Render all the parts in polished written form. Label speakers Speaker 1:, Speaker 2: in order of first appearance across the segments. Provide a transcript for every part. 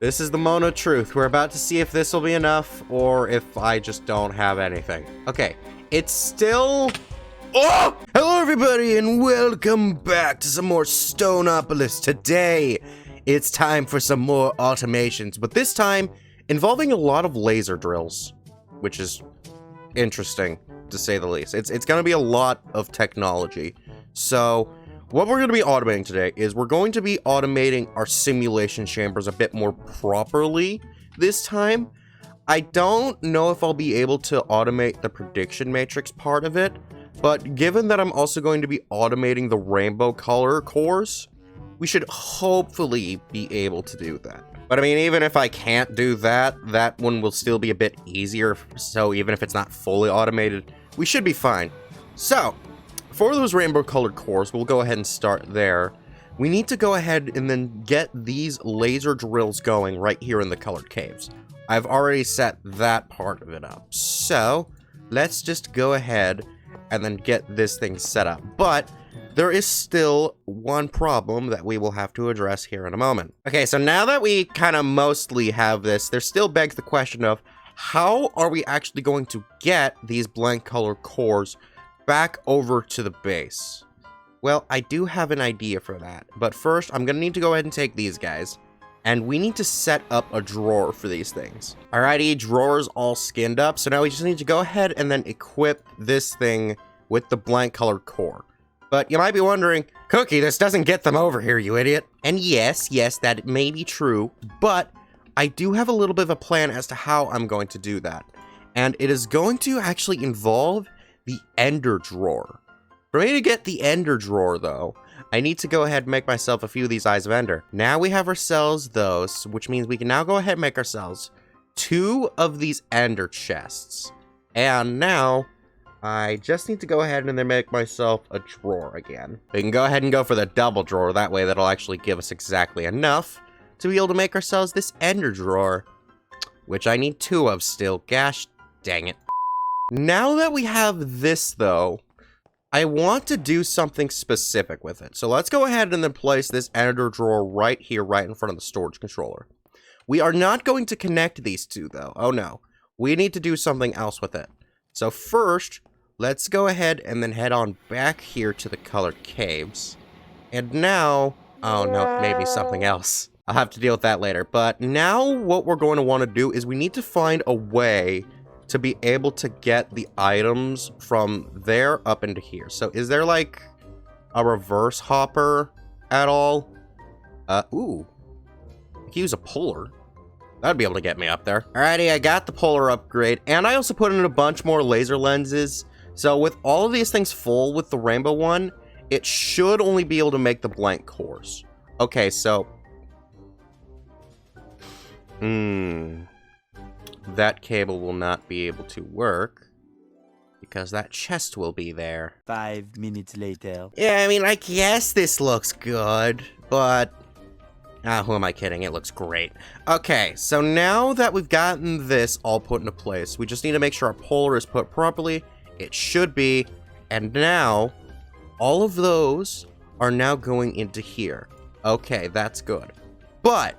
Speaker 1: This is the moment of truth. We're about to see if this will be enough or if I just don't have anything. Okay, it's still... Oh! Hello everybody and welcome back to some more Stoneopolis. Today, it's time for some more automations, but this time involving a lot of laser drills, which is interesting to say the least. It's gonna be a lot of technology. So what we're going to be automating today is we're going to be automating our simulation chambers a bit more properly this time. I don't know if I'll be able to automate the prediction matrix part of it, but given that I'm also going to be automating the rainbow color cores, we should hopefully be able to do that. But I mean, even if I can't do that, that one will still be a bit easier, so even if it's not fully automated, we should be fine. So for those rainbow colored cores, we'll go ahead and start there. We need to go ahead and then get these laser drills going right here in the colored caves. I've already set that part of it up. So let's just go ahead and then get this thing set up. But there is still one problem that we will have to address here in a moment. Okay, so now that we kind of mostly have this, there still begs the question of how are we actually going to get these blank colored cores back over to the base? Well, I do have an idea for that, but first I'm gonna need to go ahead and take these guys, and we need to set up a drawer for these things. Alrighty, drawers all skinned up, so now we just need to go ahead and then equip this thing with the blank colored core. But you might be wondering, Cookie, this doesn't get them over here, you idiot. And yes, that may be true, but I do have a little bit of a plan as to how I'm going to do that. And it is going to actually involve the ender drawer. For me to get the ender drawer though, I need to go ahead and make myself a few of these eyes of ender. Now we have ourselves those, which means we can now go ahead and make ourselves 2 of these ender chests. And now I just need to go ahead and then make myself a drawer again. We can go ahead and go for the double drawer, that way that'll actually give us exactly enough to be able to make ourselves this ender drawer, which I need 2 of still. Gosh dang it. Now that we have this, though, I want to do something specific with it. So let's go ahead and then place this ender drawer right here, right in front of the storage controller. We are not going to connect these two, though. Oh, no. We need to do something else with it. So first, let's go ahead and then head on back here to the colored caves. And now... oh, no, maybe something else. I'll have to deal with that later. But now what we're going to want to do is we need to find a way to be able to get the items from there up into here. So is there like a reverse hopper at all? Ooh. I can use a puller. That'd be able to get me up there. Alrighty, I got the puller upgrade, and I also put in a bunch more laser lenses. So with all of these things full with the rainbow one, it should only be able to make the blank cores. Okay, so... that cable will not be able to work because that chest will be there.
Speaker 2: 5 minutes later.
Speaker 1: Yeah, I mean, I guess this looks good, but... who am I kidding? It looks great. Okay, so now that we've gotten this all put into place, we just need to make sure our puller is put properly. It should be. And now, all of those are now going into here. Okay, that's good. But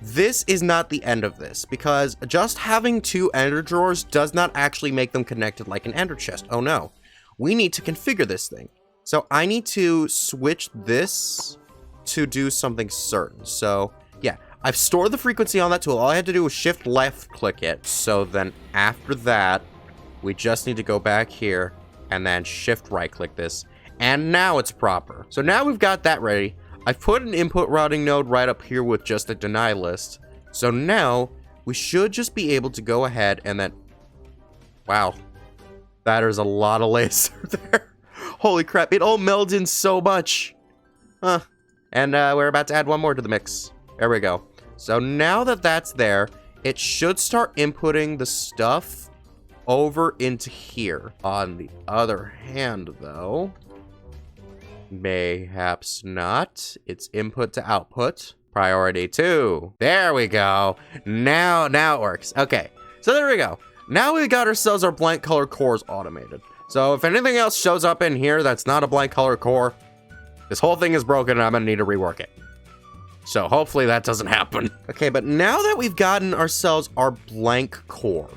Speaker 1: this is not the end of this, because just having 2 ender drawers does not actually make them connected like an ender chest. Oh no. We need to configure this thing. So I need to switch this to do something certain. So yeah, I've stored the frequency on that tool. All I had to do was shift left click it. So then after that, we just need to go back here and then shift right click this. And now it's proper. So now we've got that ready. I've put an input routing node right up here with just a deny list. So now we should just be able to go ahead and then... wow. That is a lot of laser there. Holy crap. It all melded in so much. Huh. And we're about to add one more to the mix. There we go. So now that that's there, it should start inputting the stuff over into here. On the other hand, though... mayhaps not. It's input to output. Priority 2. There we go. Now it works. Okay, so there we go. Now we got ourselves our blank color cores automated. So if anything else shows up in here that's not a blank color core, this whole thing is broken and I'm gonna need to rework it. So hopefully that doesn't happen. Okay, but now that we've gotten ourselves our blank core,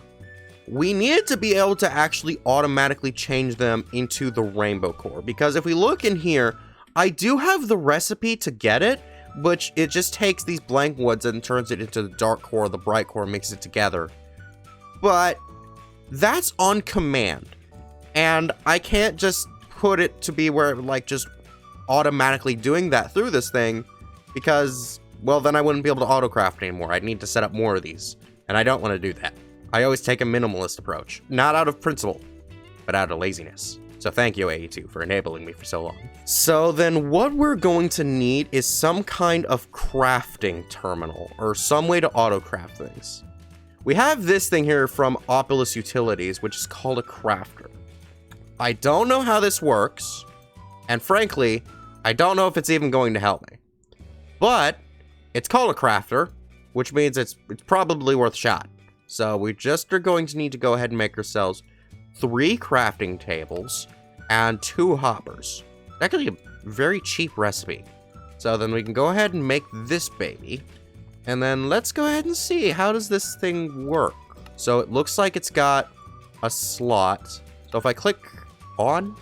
Speaker 1: we needed to be able to actually automatically change them into the rainbow core. Because if we look in here, I do have the recipe to get it, which it just takes these blank woods and turns it into the dark core, the bright core, mixes it together. But that's on command. And I can't just put it to be where like just automatically doing that through this thing, because, well, then I wouldn't be able to autocraft anymore. I'd need to set up more of these, and I don't want to do that. I always take a minimalist approach, not out of principle, but out of laziness. So thank you, AE2, for enabling me for so long. So then what we're going to need is some kind of crafting terminal, or some way to autocraft things. We have this thing here from Stoneopolis Utilities, which is called a crafter. I don't know how this works, and frankly, I don't know if it's even going to help me. But it's called a crafter, which means it's probably worth a shot. So we just are going to need to go ahead and make ourselves 3 crafting tables and 2 hoppers. It's actually a very cheap recipe. So then we can go ahead and make this baby. And then let's go ahead and see, how does this thing work? So it looks like it's got a slot. So if I click on...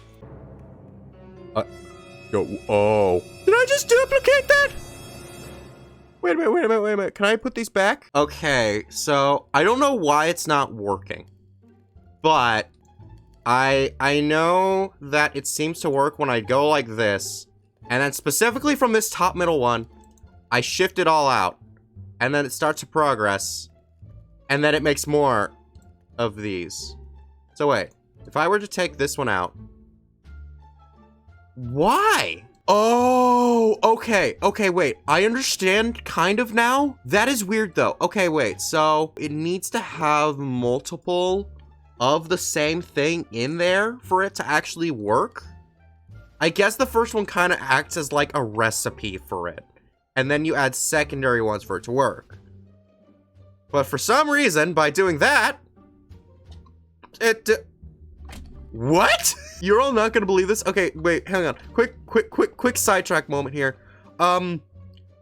Speaker 1: oh. Did I just duplicate that? Wait a minute. Can I put these back? Okay, so I don't know why it's not working. But I know that it seems to work when I go like this. And then specifically from this top middle one, I shift it all out. And then it starts to progress. And then it makes more of these. So wait, if I were to take this one out. Why? Oh, okay, wait. I understand kind of now. That is weird though. Okay, wait, so it needs to have multiple of the same thing in there for it to actually work? I guess the first one kind of acts as like a recipe for it. And then you add secondary ones for it to work. But for some reason, by doing that, what? You're all not gonna believe this? Okay, wait, hang on. Quick sidetrack moment here.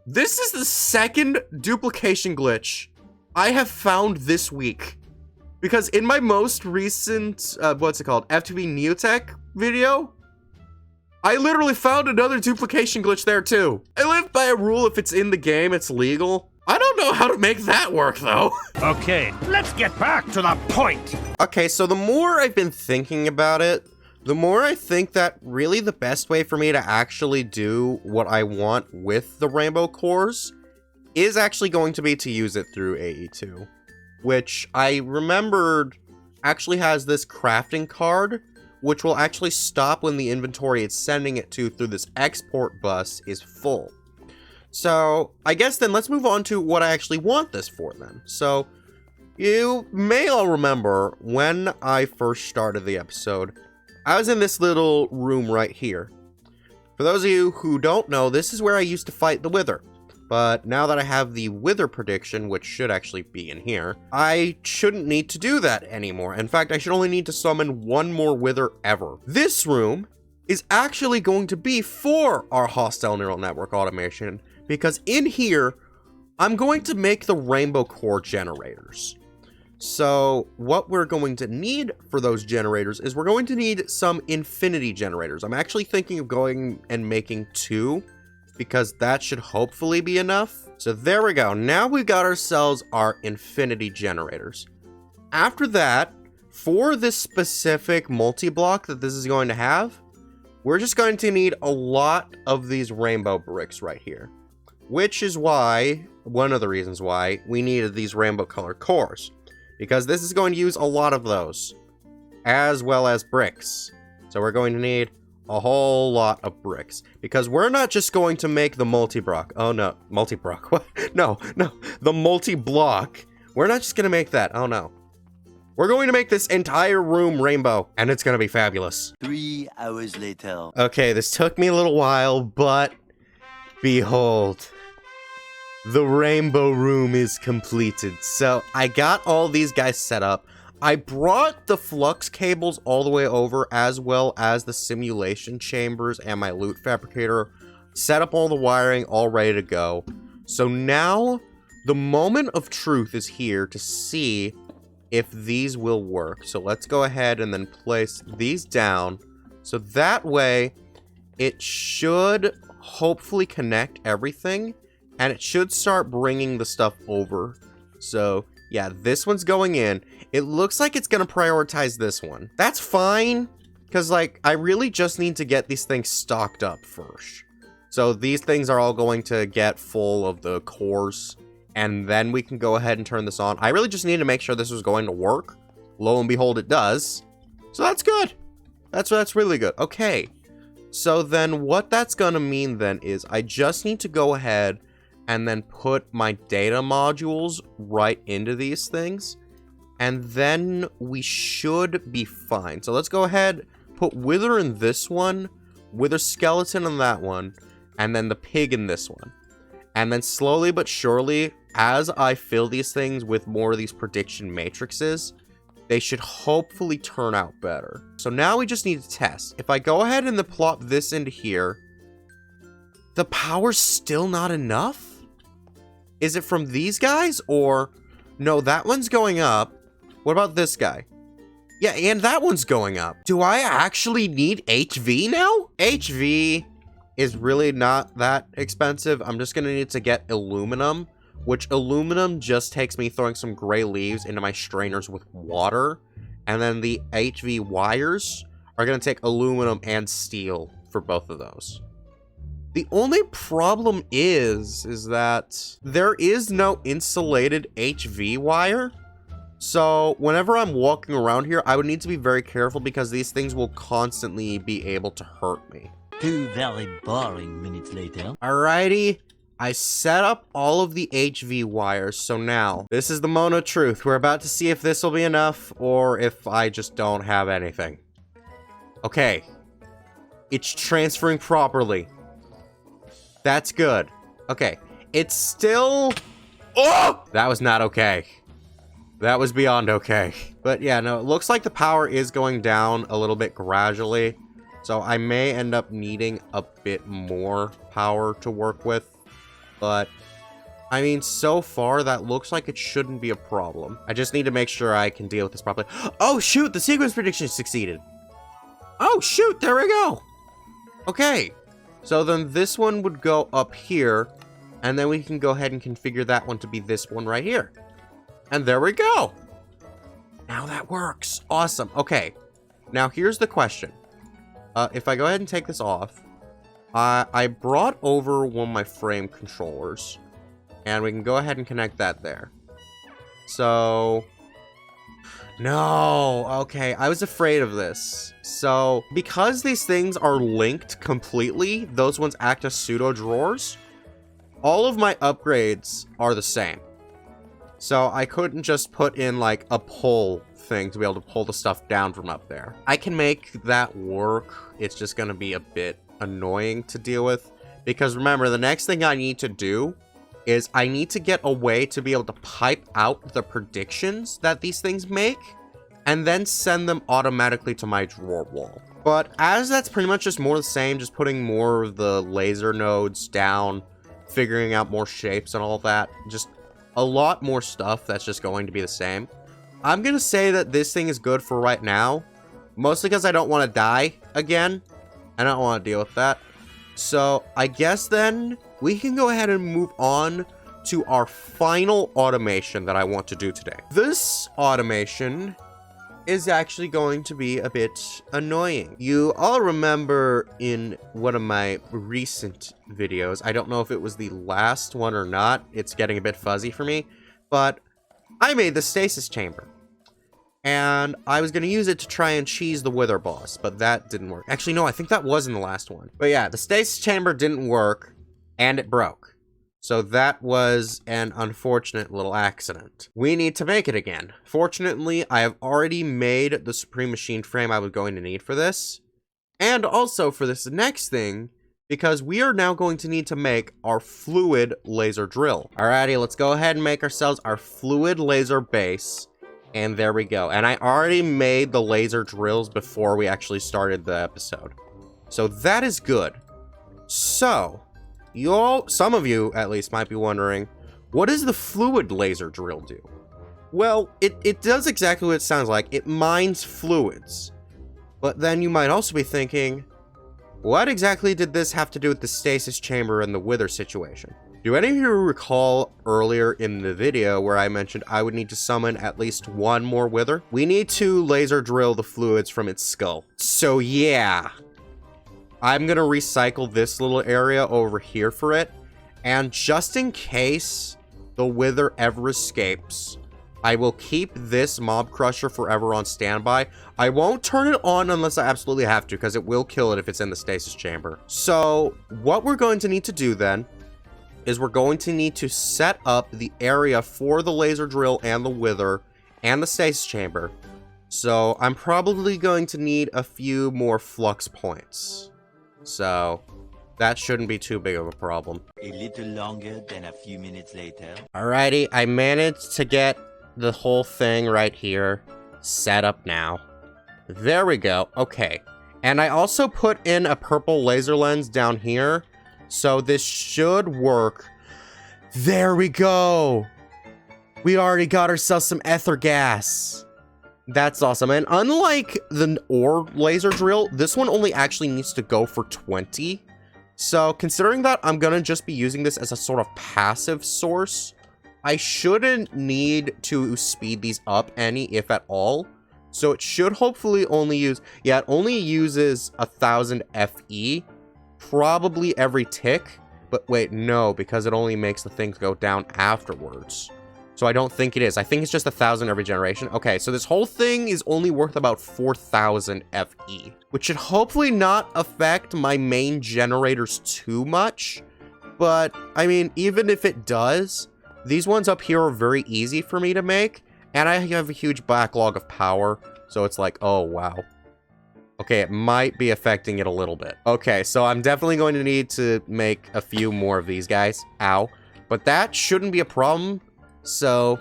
Speaker 1: This is the second duplication glitch I have found this week. Because in my most recent, what's it called? FTV Neotech video, I literally found another duplication glitch there too. I live by a rule, if it's in the game, it's legal. I don't know how to make that work though.
Speaker 3: Okay, let's get back to the point.
Speaker 1: Okay, so the more I've been thinking about it, the more I think that really the best way for me to actually do what I want with the rainbow cores is actually going to be to use it through AE2, which I remembered actually has this crafting card, which will actually stop when the inventory it's sending it to through this export bus is full. So I guess then let's move on to what I actually want this for then. So you may all remember when I first started the episode, I was in this little room right here. For those of you who don't know, this is where I used to fight the Wither. But now that I have the Wither prediction, which should actually be in here, I shouldn't need to do that anymore. In fact, I should only need to summon 1 more Wither ever. This room is actually going to be for our hostile neural network automation, because in here, I'm going to make the rainbow core generators. So what we're going to need for those generators is we're going to need some infinity generators. I'm actually thinking of going and making 2, because that should hopefully be enough. So there we go. Now we've got ourselves our infinity generators. After that, for this specific multi-block that this is going to have, we're just going to need a lot of these rainbow bricks right here. Which is why, one of the reasons why, we needed these rainbow colored cores. Because this is going to use a lot of those, as well as bricks. So we're going to need a whole lot of bricks, because we're not just going to make the multi-block. Oh no, multi-block, what? No, the multi-block. We're not just gonna make that, oh no. We're going to make this entire room rainbow, and it's gonna be fabulous.
Speaker 2: 3 hours later.
Speaker 1: Okay, this took me a little while, but behold. The rainbow room is completed. So I got all these guys set up. I brought the flux cables all the way over, as well as the simulation chambers and my loot fabricator. Set up all the wiring, all ready to go. So now the moment of truth is here to see if these will work. So let's go ahead and then place these down. So that way it should hopefully connect everything and it should start bringing the stuff over. So yeah, this one's going in. It looks like it's going to prioritize this one. That's fine, because like I really just need to get these things stocked up first. So these things are all going to get full of the cores, and then we can go ahead and turn this on. I really just need to make sure this was going to work. Lo and behold, it does. So that's good. That's really good. Okay. So then what that's going to mean then is I just need to go ahead and then put my data modules right into these things. And then we should be fine. So let's go ahead, put Wither in this one, Wither Skeleton in that one, and then the pig in this one. And then slowly but surely, as I fill these things with more of these prediction matrices, they should hopefully turn out better. So now we just need to test. If I go ahead and then plop this into here, the power's still not enough? Is it from these guys or... No, that one's going up. What about this guy? Yeah, and that one's going up. Do I actually need HV now? HV is really not that expensive. I'm just gonna need to get aluminum, which aluminum just takes me throwing some gray leaves into my strainers with water. And then the HV wires are gonna take aluminum and steel for both of those. The only problem is that there is no insulated HV wire. So whenever I'm walking around here, I would need to be very careful because these things will constantly be able to hurt me.
Speaker 2: 2 very boring minutes later.
Speaker 1: Alrighty, I set up all of the HV wires. So now, this is the moment of truth. We're about to see if this will be enough or if I just don't have anything. Okay, it's transferring properly. That's good. Okay, it's still... Oh! That was not okay. That was beyond okay. But yeah, no, it looks like the power is going down a little bit gradually. So I may end up needing a bit more power to work with. But, I mean, so far, that looks like it shouldn't be a problem. I just need to make sure I can deal with this properly. Oh, shoot! The sequence prediction succeeded! Oh, shoot! There we go! Okay. So then this one would go up here. And then we can go ahead and configure that one to be this one right here. And there we go! Now that works! Awesome. Okay. Now, here's the question. If I go ahead and take this off, I brought over one of my frame controllers, and we can go ahead and connect that there. So, no, okay, I was afraid of this. So, because these things are linked completely, those ones act as pseudo drawers, all of my upgrades are the same. So, I couldn't just put in, like, a pull thing to be able to pull the stuff down from up there. I can make that work. It's just going to be a bit annoying to deal with. Because remember, the next thing I need to do is I need to get a way to be able to pipe out the predictions that these things make and then send them automatically to my drawer wall. But as that's pretty much just more the same, just putting more of the laser nodes down, figuring out more shapes and all of that, just a lot more stuff that's just going to be the same. I'm going to say that this thing is good for right now, mostly because I don't want to die again. I don't want to deal with that. So I guess then we can go ahead and move on to our final automation that I want to do today. This automation is actually going to be a bit annoying. You all remember in one of my recent videos, I don't know if it was the last one or not, it's getting a bit fuzzy for me, but I made the stasis chamber. And I was going to use it to try and cheese the Wither boss, but that didn't work. Actually, no, I think that was in the last one. But yeah, the stasis chamber didn't work, and it broke. So that was an unfortunate little accident. We need to make it again. Fortunately, I have already made the Supreme Machine Frame I was going to need for this. And also for this next thing, because we are now going to need to make our fluid laser drill. Alrighty, let's go ahead and make ourselves our fluid laser base. And there we go. And I already made the laser drills before we actually started the episode. So that is good. So, some of you at least might be wondering, what does the fluid laser drill do? Well, it does exactly what it sounds like. It mines fluids. But then you might also be thinking, what exactly did this have to do with the stasis chamber and the wither situation? Do any of you recall earlier in the video where I mentioned I would need to summon at least one more wither? We need to laser drill the fluids from its skull. So yeah, I'm gonna recycle this little area over here for it. And just in case the wither ever escapes, I will keep this mob crusher forever on standby. I won't turn it on unless I absolutely have to, because it will kill it if it's in the stasis chamber. So what we're going to need to do then is we're going to need to set up the area for the laser drill and the wither and the stasis chamber. So I'm probably going to need a few more flux points. So that shouldn't be too big of a problem.
Speaker 2: A little longer than a few minutes later.
Speaker 1: Alrighty, I managed to get the whole thing right here set up now. There we go. Okay. And I also put in a purple laser lens down here. So this should work. There we go. We already got ourselves some ether gas. That's awesome. And unlike the ore laser drill, this one only actually needs to go for 20. So considering that I'm gonna just be using this as a sort of passive source, I shouldn't need to speed these up any, if at all. So it should hopefully only use, yeah, it only uses 1000 FE, probably every tick. But wait, no, because it only makes the things go down afterwards. So I don't think it is. I think it's just 1000 every generation. Okay, so this whole thing is only worth about 4000 FE, which should hopefully not affect my main generators too much. But I mean, even if it does, these ones up here are very easy for me to make, and I have a huge backlog of power, so it's like, oh, wow. Okay, it might be affecting it a little bit. Okay, so I'm definitely going to need to make a few more of these guys. Ow. But that shouldn't be a problem, so...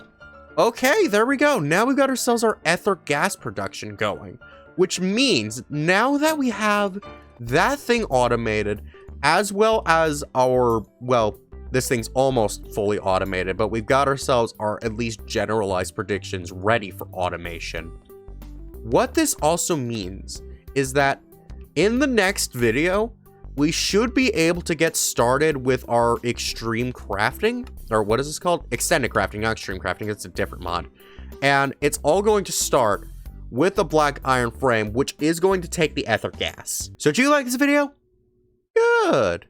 Speaker 1: Okay, there we go. Now we've got ourselves our ether gas production going, which means now that we have that thing automated, as well as our, well, this thing's almost fully automated, but we've got ourselves our at least generalized predictions ready for automation. What this also means is that in the next video, we should be able to get started with our extreme crafting, or what is this called? Extended crafting, not extreme crafting, it's a different mod. And it's all going to start with a black iron frame, which is going to take the ether gas. So do you like this video? Good.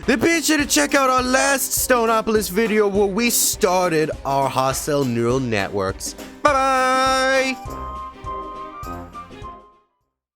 Speaker 1: Then be sure to check out our last Stoneopolis video where we started our hostile neural networks. Bye-bye!